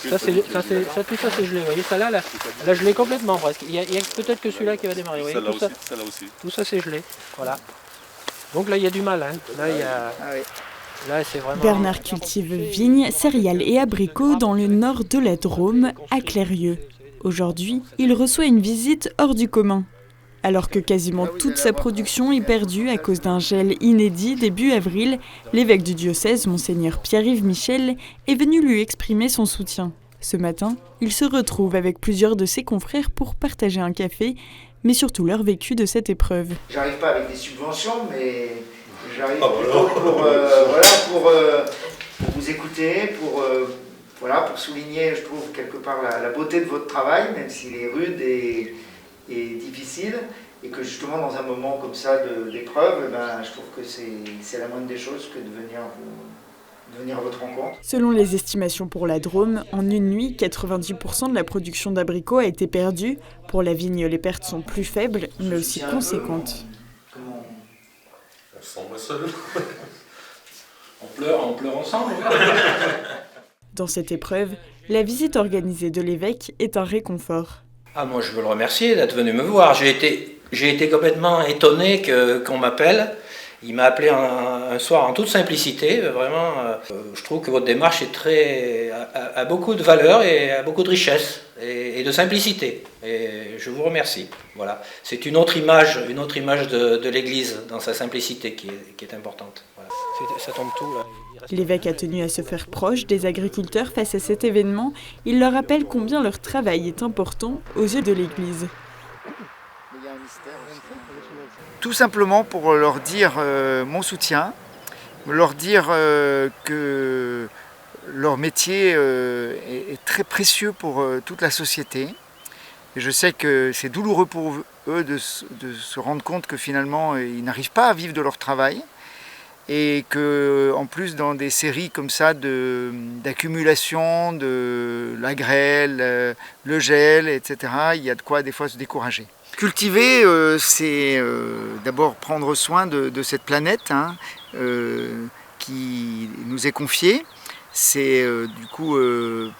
tout ça c'est gelé. Vous voyez, ça là, je l'ai complètement presque. Il y a peut-être que celui-là qui va démarrer. Vous voyez, celle-là aussi. Tout ça c'est gelé. Voilà. Donc là il y a du mal. Hein. Là il y a. Ah oui. Là, c'est vraiment... Bernard cultive vignes, céréales et abricots dans le nord de la Drôme, à Clérieux. Aujourd'hui, il reçoit une visite hors du commun. Alors que quasiment toute sa production est perdue à cause d'un gel inédit début avril, l'évêque du diocèse, monseigneur Pierre-Yves Michel, est venu lui exprimer son soutien. Ce matin, il se retrouve avec plusieurs de ses confrères pour partager un café, mais surtout leur vécu de cette épreuve. J'arrive pas avec des subventions, mais j'arrive plutôt pour vous écouter, pour souligner, je trouve, quelque part la beauté de votre travail, même s'il est rude et difficile, et que justement dans un moment comme ça d'épreuve, je trouve que c'est la moindre des choses que de venir à votre rencontre. Selon les estimations pour la Drôme, en une nuit, 90% de la production d'abricots a été perdue. Pour la vigne, les pertes sont plus faibles, mais aussi conséquentes. On semble seul. On pleure ensemble. Dans cette épreuve, la visite organisée de l'évêque est un réconfort. Ah, moi je veux le remercier d'être venu me voir. J'ai été complètement étonné qu'on m'appelle. Il m'a appelé un soir en toute simplicité. Vraiment, je trouve que votre démarche a beaucoup de valeur et a beaucoup de richesse et de simplicité. Et je vous remercie. Voilà. C'est une autre image de l'Église dans sa simplicité qui est importante. Voilà. Ça tombe tout là. L'évêque a tenu à se faire proche des agriculteurs face à cet événement. Il leur rappelle combien leur travail est important aux yeux de l'Église. Tout simplement pour leur dire mon soutien, leur dire que leur métier est très précieux pour toute la société. Et je sais que c'est douloureux pour eux de se rendre compte que finalement ils n'arrivent pas à vivre de leur travail. Et qu'en plus dans des séries comme ça d'accumulation de la grêle, le gel, etc., il y a de quoi des fois se décourager. Cultiver, c'est d'abord prendre soin de cette planète qui nous est confiée. C'est du coup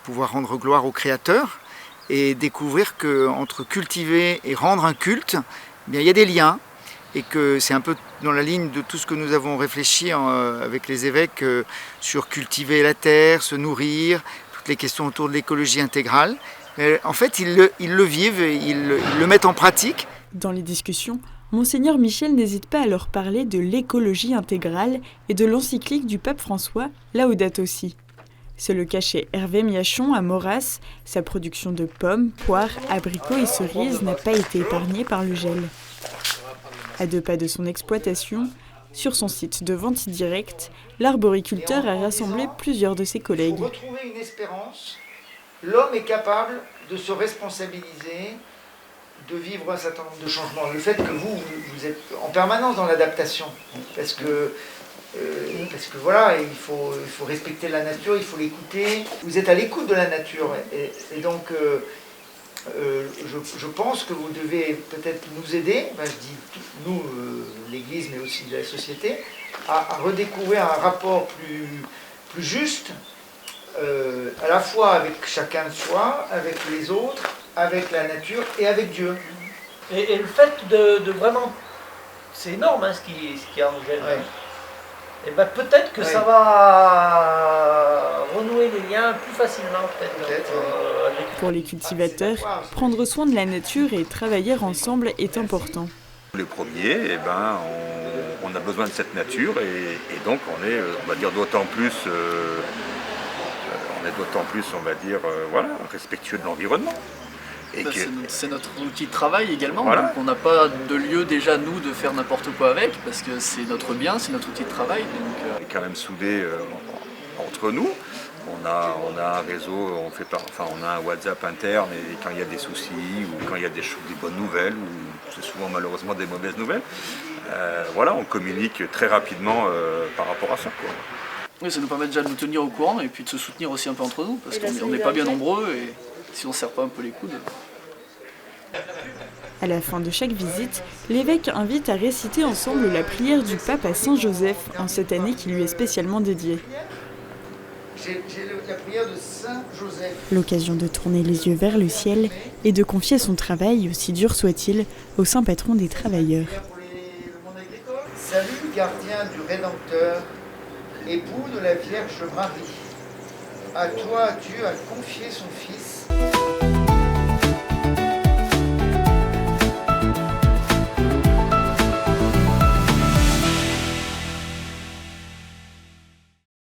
pouvoir rendre gloire au Créateur et découvrir qu'entre cultiver et rendre un culte, eh bien, il y a des liens. Et que c'est un peu dans la ligne de tout ce que nous avons réfléchi avec les évêques sur cultiver la terre, se nourrir, toutes les questions autour de l'écologie intégrale. Mais en fait, ils le vivent, ils le mettent en pratique. Dans les discussions, monseigneur Michel n'hésite pas à leur parler de l'écologie intégrale et de l'encyclique du pape François, Laudato Si. C'est le cas chez Hervé Miachon à Moras. Sa production de pommes, poires, abricots et cerises n'a pas été épargnée par le gel. À 2 pas de son exploitation, sur son site de vente directe, l'arboriculteur a rassemblé plusieurs de ses collègues. Pour retrouver une espérance, l'homme est capable de se responsabiliser, de vivre un certain nombre de changements. Le fait que vous êtes en permanence dans l'adaptation, parce que voilà, il faut respecter la nature, il faut l'écouter. Vous êtes à l'écoute de la nature, et donc je pense que vous devez peut-être nous aider, je dis nous, l'Église, mais aussi la société, à redécouvrir un rapport plus juste, à la fois avec chacun de soi, avec les autres, avec la nature et avec Dieu. Et le fait de vraiment... C'est énorme ce qui a en gel. Ouais. Et peut-être que ça va renouer les liens plus facilement peut-être. Pour les cultivateurs, prendre soin de la nature et travailler ensemble est important. Les premiers, on a besoin de cette nature et donc on est, on va dire, d'autant plus, respectueux de l'environnement. C'est notre outil de travail également, voilà. Donc on n'a pas de lieu déjà nous de faire n'importe quoi avec, parce que c'est notre bien, c'est notre outil de travail. On est quand même soudés entre nous, on a un réseau, on a un WhatsApp interne et quand il y a des soucis ou quand il y a des bonnes nouvelles, ou c'est souvent malheureusement des mauvaises nouvelles, on communique très rapidement par rapport à ça, quoi. Oui, ça nous permet déjà de nous tenir au courant et puis de se soutenir aussi un peu entre nous, parce qu'on n'est pas bien nombreux et si on ne serre pas un peu les coudes. À la fin de chaque visite, l'évêque invite à réciter ensemble la prière du pape à Saint Joseph, en cette année qui lui est spécialement dédiée. J'ai la prière de Saint Joseph. L'occasion de tourner les yeux vers le ciel et de confier son travail, aussi dur soit-il, au saint patron des travailleurs. Salut gardien du Rédempteur, époux de la Vierge Marie. À toi Dieu a confié son Fils.